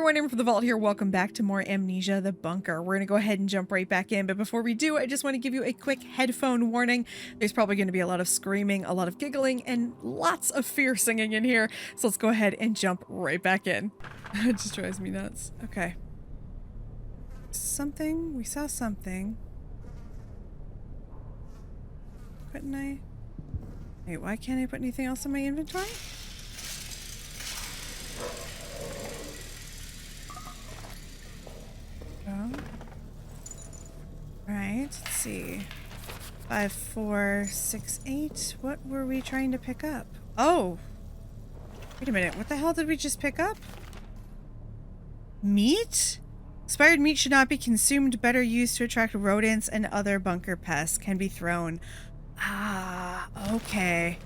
everyone, AmberFrmThVault here. Welcome back to more Amnesia, the bunker. We're going to go ahead and jump right back in, but before we do, I just want to give you a quick headphone warning. There's probably going to be a lot of screaming, a lot of giggling, and lots of fear singing in here, so let's go ahead and jump right back in. It just drives me nuts. Okay. Something. We saw something. Couldn't I? Wait, why can't I put anything else in my inventory? Oh. Right, let's see. 5, 4, 6, 8. What were we trying to pick up? Oh! Wait a minute, what the hell did we just pick up? Meat? Expired meat should not be consumed. Better used to attract rodents and other bunker pests. Can be thrown. Ah, okay.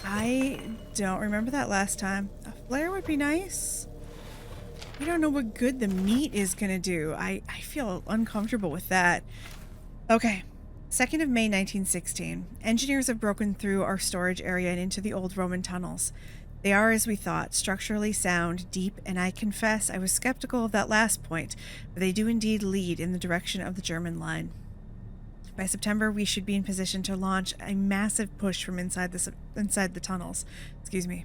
I don't remember that last time. A flare would be nice. I don't know what good the meat is gonna do. I feel uncomfortable with that. Okay. 2nd of May 1916. Engineers have broken through our storage area and into the old Roman tunnels. They are, as we thought, structurally sound, deep, and I confess I was skeptical of that last point, but they do indeed lead in the direction of the German line. By September, we should be in position to launch a massive push from inside the tunnels. Excuse me.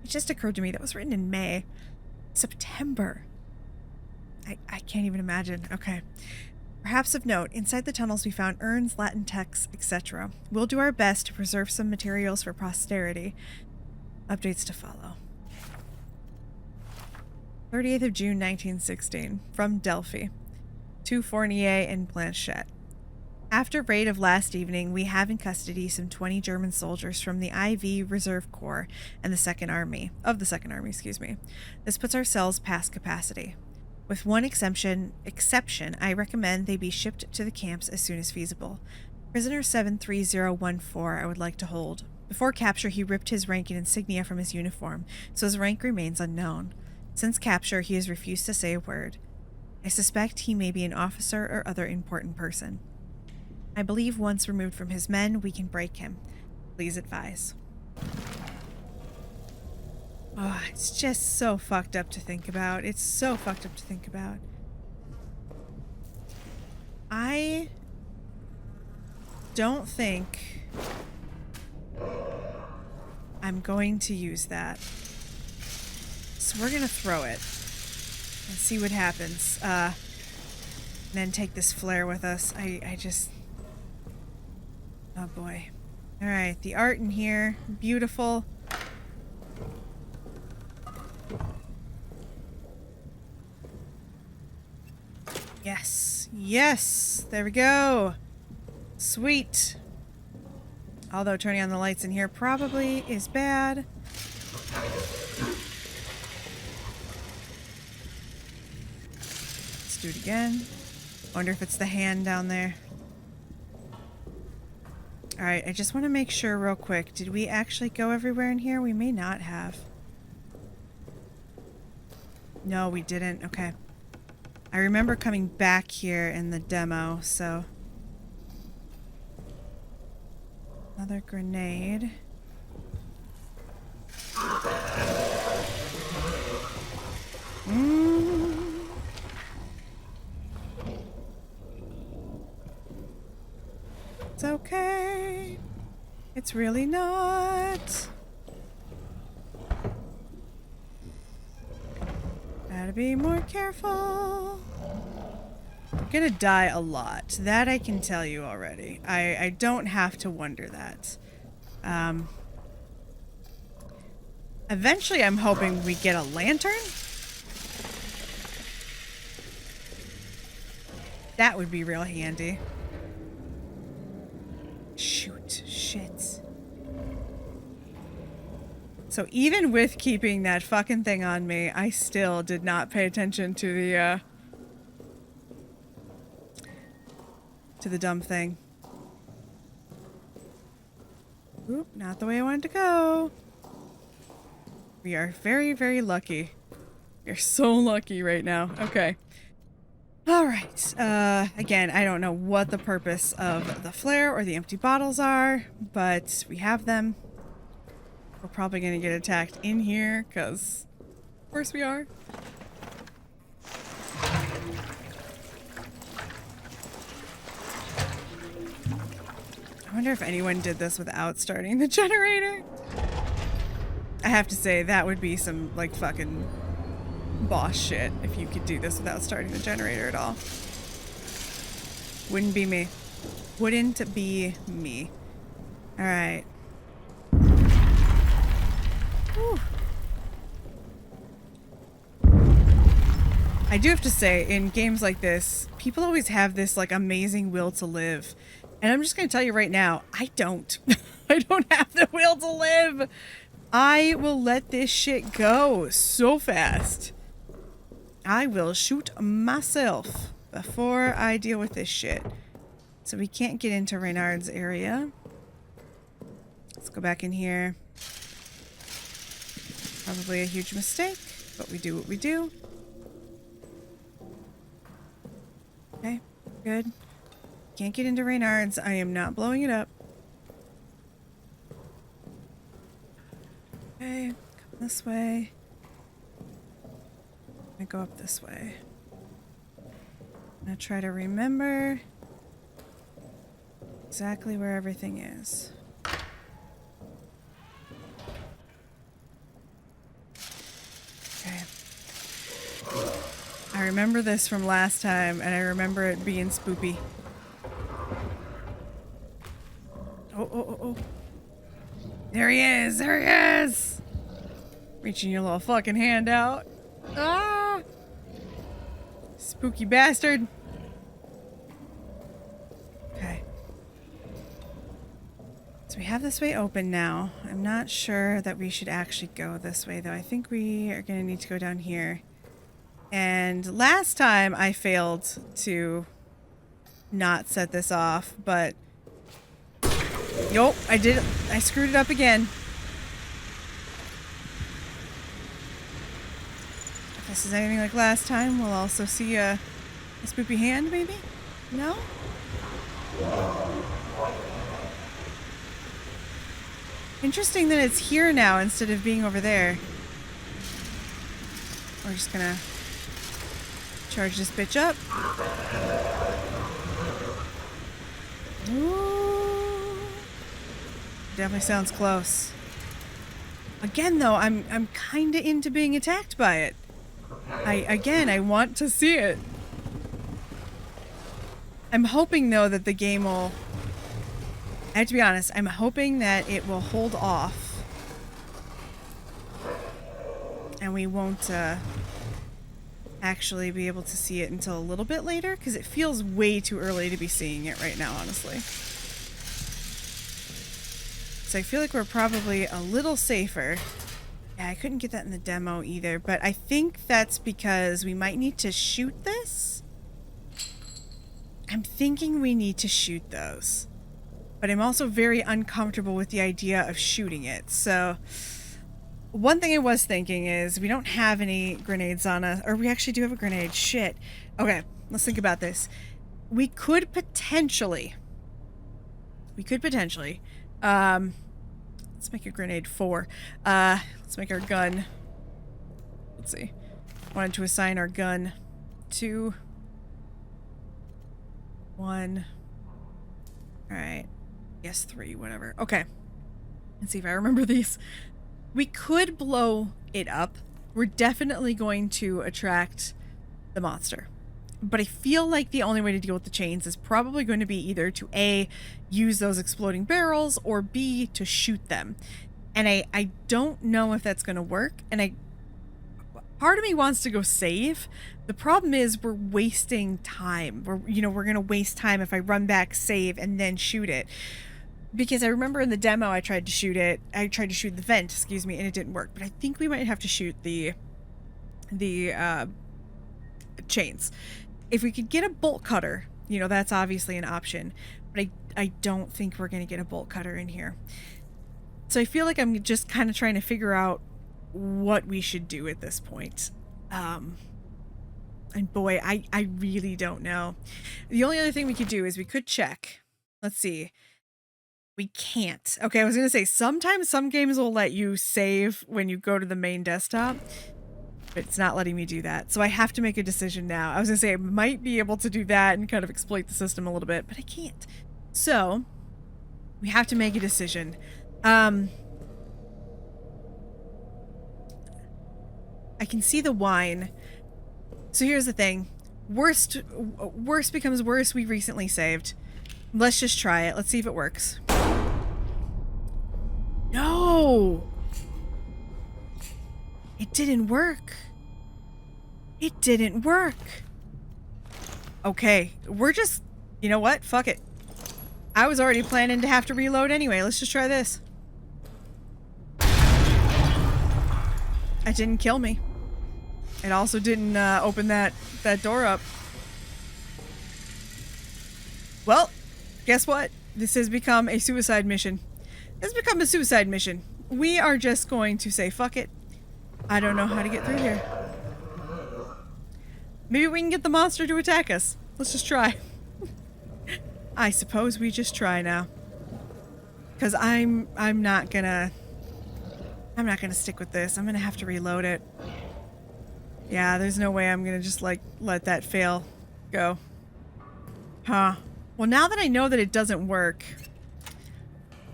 It just occurred to me that was written in May. September. I can't even imagine. Okay. Perhaps of note, inside the tunnels we found urns, Latin texts, etc. We'll do our best to preserve some materials for posterity. Updates to follow. 30th of June 1916. From Delphi. To Fournier and Planchette. After raid of last evening, we have in custody some 20 German soldiers from the IV Reserve Corps and the Second Army. This puts our cells past capacity. With one exception, I recommend they be shipped to the camps as soon as feasible. Prisoner 73014 I would like to hold. Before capture, he ripped his rank and insignia from his uniform, so his rank remains unknown. Since capture, he has refused to say a word. I suspect he may be an officer or other important person. I believe once removed from his men, we can break him. Please advise. Oh, it's just so fucked up to think about. It's so fucked up to think about. I don't think I'm going to use that. So we're gonna throw it and see what happens. And then take this flare with us. I just... Oh boy. Alright, the art in here. Beautiful. Yes. Yes! There we go! Sweet! Although turning on the lights in here probably is bad. Let's do it again. Wonder if it's the hand down there. Alright, I just want to make sure real quick. Did we actually go everywhere in here? We may not have. No, we didn't. Okay. I remember coming back here in the demo, so... Another grenade. It's okay. It's really not. Gotta be more careful. I'm gonna die a lot. That I can tell you already. I don't have to wonder that. Eventually I'm hoping we get a lantern. That would be real handy. Shoot. Shit. So even with keeping that fucking thing on me, I still did not pay attention to the dumb thing. Oop, not the way I wanted to go. We are very, very lucky. We are so lucky right now. Okay. Alright, again, I don't know what the purpose of the flare or the empty bottles are, but we have them. We're probably gonna get attacked in here, because Of course we are. I wonder if anyone did this without starting the generator. I have to say, that would be some, like, fucking boss shit if you could do this without starting the generator at all. Wouldn't be me. Wouldn't be me. Alright. I do have to say, in games like this, people always have this, like, amazing will to live. And I'm just gonna tell you right now, I don't. I don't have the will to live. I will let this shit go so fast. I will shoot myself before I deal with this shit. So we can't get into Reynard's area. Let's go back in here. Probably a huge mistake, but we do what we do. Okay, good. Can't get into Reynard's. I am not blowing it up. Okay, come this way. I'm gonna go up this way. I'm gonna try to remember exactly where everything is. Okay. I remember this from last time, and I remember it being spoopy. Oh. There he is! There he is! Reaching your little fucking hand out. Ah! Spooky bastard. Okay. So we have this way open now. I'm not sure that we should actually go this way, though. I think we are going to need to go down here. And last time I failed to not set this off, but... Yup, I did. I screwed it up again. If this is anything like last time, we'll also see a spoopy hand, maybe? No? Interesting that it's here now instead of being over there. We're just gonna charge this bitch up. Ooh. Definitely sounds close. Again, though, I'm kind of into being attacked by it. I want to see it. I'm hoping, though, that the game will... I have to be honest, I'm hoping that it will hold off. And we won't actually be able to see it until a little bit later, because it feels way too early to be seeing it right now, honestly. So I feel like we're probably a little safer. Yeah, I couldn't get that in the demo either, but I think that's because we might need to shoot this. I'm thinking we need to shoot those. But I'm also very uncomfortable with the idea of shooting it. So one thing I was thinking is we don't have any grenades on us. Or we actually do have a grenade. Shit. Okay, let's think about this. We could potentially... let's make a grenade 4. Let's make our gun. Let's see. Wanted to assign our gun 2. 1. Alright. Yes, 3, whatever. Okay. Let's see if I remember these. We could blow it up. We're definitely going to attract the monster. But I feel like the only way to deal with the chains is probably going to be either to A, use those exploding barrels, or B, to shoot them. And I don't know if that's going to work. And part of me wants to go save. The problem is we're wasting time. We're going to waste time if I run back, save, and then shoot it. Because I remember in the demo I tried to shoot it. I tried to shoot the vent, excuse me, and it didn't work. But I think we might have to shoot the chains. If we could get a bolt cutter, that's obviously an option. But I don't think we're going to get a bolt cutter in here. So I feel like I'm just kind of trying to figure out what we should do at this point. And boy, I really don't know. The only other thing we could do is we could check. Let's see. We can't. Okay, I was going to say, sometimes some games will let you save when you go to the main desktop. But it's not letting me do that. So I have to make a decision now. I was gonna say I might be able to do that and kind of exploit the system a little bit, but I can't. So we have to make a decision. I can see the wine. So here's the thing. Worst becomes worse. We recently saved. Let's just try it. Let's see if it works. No! It didn't work. It didn't work. Okay, we're just... You know what? Fuck it. I was already planning to have to reload anyway. Let's just try this. It didn't kill me. It also didn't open that door up. Well, guess what? This has become a suicide mission. It's become a suicide mission. We are just going to say fuck it. I don't know how to get through here. Maybe we can get the monster to attack us. Let's just try. I suppose we just try now. Cause I'm not gonna stick with this. I'm gonna have to reload it. Yeah, there's no way I'm gonna just like let that fail go. Huh. Well, now that I know that it doesn't work,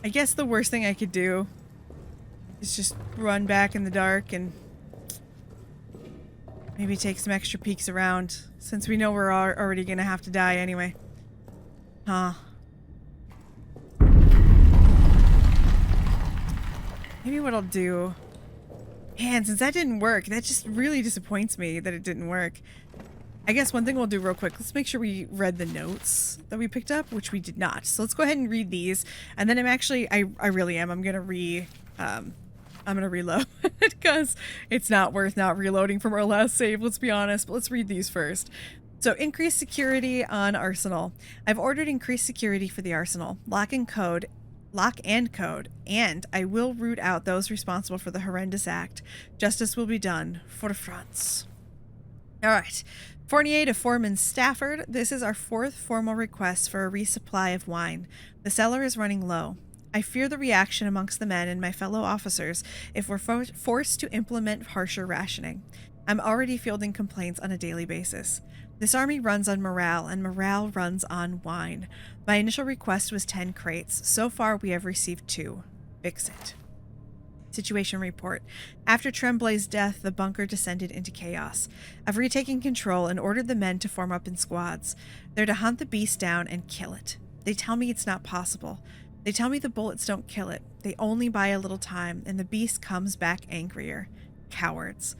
I guess the worst thing I could do is just run back in the dark and maybe take some extra peeks around, since we know we're already gonna have to die anyway. Huh. Maybe what I'll do... Man, since that didn't work, that just really disappoints me that it didn't work. I guess one thing we'll do real quick, let's make sure we read the notes that we picked up, which we did not. So let's go ahead and read these, and then I really am. I'm gonna reload because it's not worth not reloading from our last save, let's be honest. But let's read these first. So, increased security on Arsenal. I've ordered increased security for the Arsenal. Lock and code, and I will root out those responsible for the horrendous act. Justice will be done for France. Alright. Fournier to Foreman Stafford. This is our 4th formal request for a resupply of wine. The cellar is running low. I fear the reaction amongst the men and my fellow officers if we're forced to implement harsher rationing. I'm already fielding complaints on a daily basis. This army runs on morale, and morale runs on wine. My initial request was 10 crates. So far, we have received 2. Fix it. Situation report. After Tremblay's death, the bunker descended into chaos. I've retaken control and ordered the men to form up in squads. They're to hunt the beast down and kill it. They tell me it's not possible. They tell me the bullets don't kill it. They only buy a little time, and the beast comes back angrier. Cowards.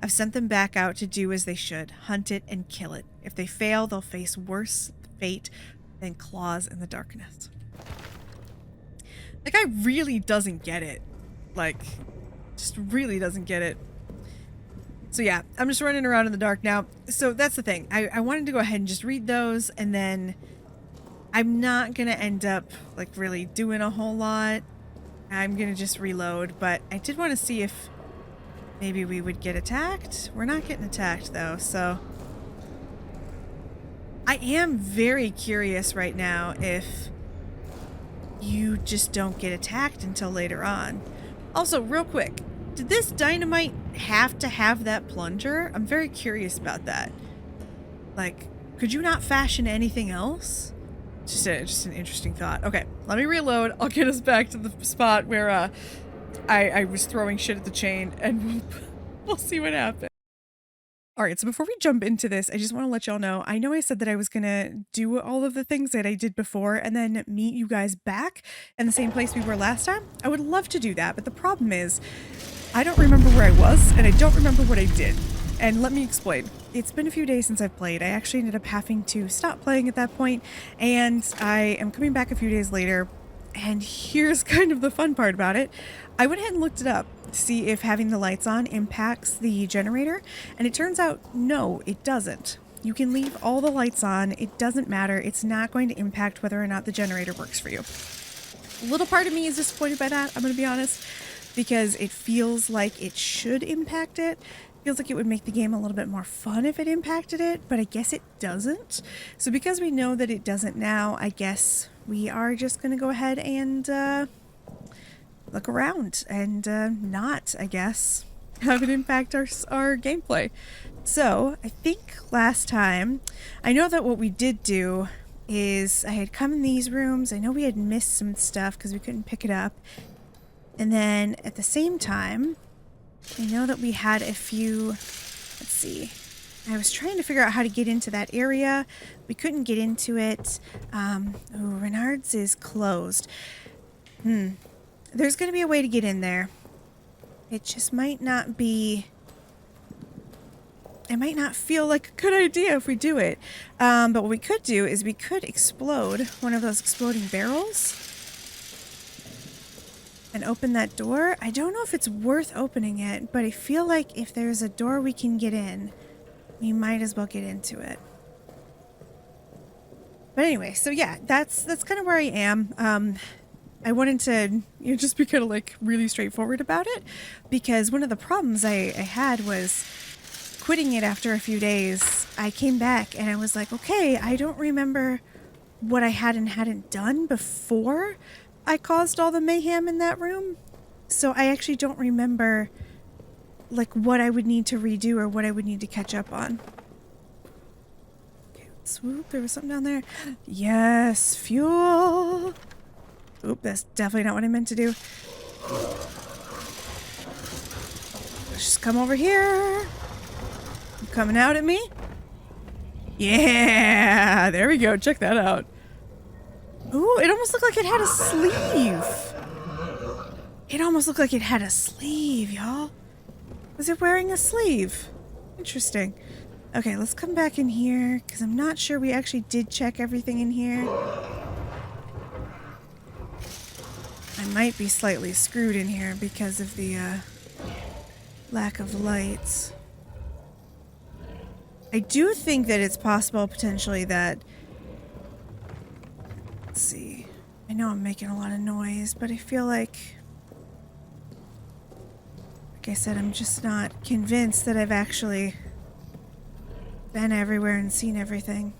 I've sent them back out to do as they should. Hunt it and kill it. If they fail, they'll face worse fate than claws in the darkness. The guy really doesn't get it. Like, just really doesn't get it. So yeah, I'm just running around in the dark now. So that's the thing. I wanted to go ahead and just read those, and then I'm not going to end up, like, really doing a whole lot. I'm going to just reload, but I did want to see if maybe we would get attacked. We're not getting attacked, though, so... I am very curious right now if you just don't get attacked until later on. Also, real quick, did this dynamite have to have that plunger? I'm very curious about that. Like, could you not fashion anything else? Just an interesting thought. Okay, let me reload. I'll get us back to the spot where I was throwing shit at the chain, and we'll see what happens. Alright, so before we jump into this, I just want to let y'all know, I know I said that I was going to do all of the things that I did before and then meet you guys back in the same place we were last time. I would love to do that, but the problem is, I don't remember where I was, and I don't remember what I did. And let me explain. It's been a few days since I've played. I actually ended up having to stop playing at that point, and I am coming back a few days later, and here's kind of the fun part about it. I went ahead and looked it up to see if having the lights on impacts the generator, and it turns out no, it doesn't. You can leave all the lights on, it doesn't matter, it's not going to impact whether or not the generator works for you. A little part of me is disappointed by that, I'm going to be honest, because it feels like it should impact it. Feels like it would make the game a little bit more fun if it impacted it, but I guess it doesn't. So because we know that it doesn't now, I guess we are just going to go ahead and look around and not, I guess. have it impact our gameplay. So I think last time, I know that what we did do is I had come in these rooms. I know we had missed some stuff because we couldn't pick it up. And then at the same time, I know that we had a few, let's see. I was trying to figure out how to get into that area. We couldn't get into it. Renard's is closed. There's going to be a way to get in there. It just might not be... It might not feel like a good idea if we do it. But what we could do is we could explode one of those exploding barrels and open that door. I don't know if it's worth opening it, but I feel like if there's a door we can get in, we might as well get into it. But anyway, so yeah, that's kind of where I am. I wanted to just be kind of like really straightforward about it, because one of the problems I had was quitting it after a few days. I came back and I was like, okay, I don't remember what I had and hadn't done before I caused all the mayhem in that room. So I actually don't remember like what I would need to redo or what I would need to catch up on. Okay, swoop, there was something down there. Yes, fuel. Oop, that's definitely not what I meant to do. Let's just come over here. You coming out at me? Yeah, there we go. Check that out. Ooh, it almost looked like it had a sleeve. It almost looked like it had a sleeve, y'all. Was it wearing a sleeve? Interesting. Okay, let's come back in here, because I'm not sure we actually did check everything in here. I might be slightly screwed in here because of the lack of lights. I do think that it's possible potentially that... Let's see. I know I'm making a lot of noise, but I feel like I said, I'm just not convinced that I've actually been everywhere and seen everything.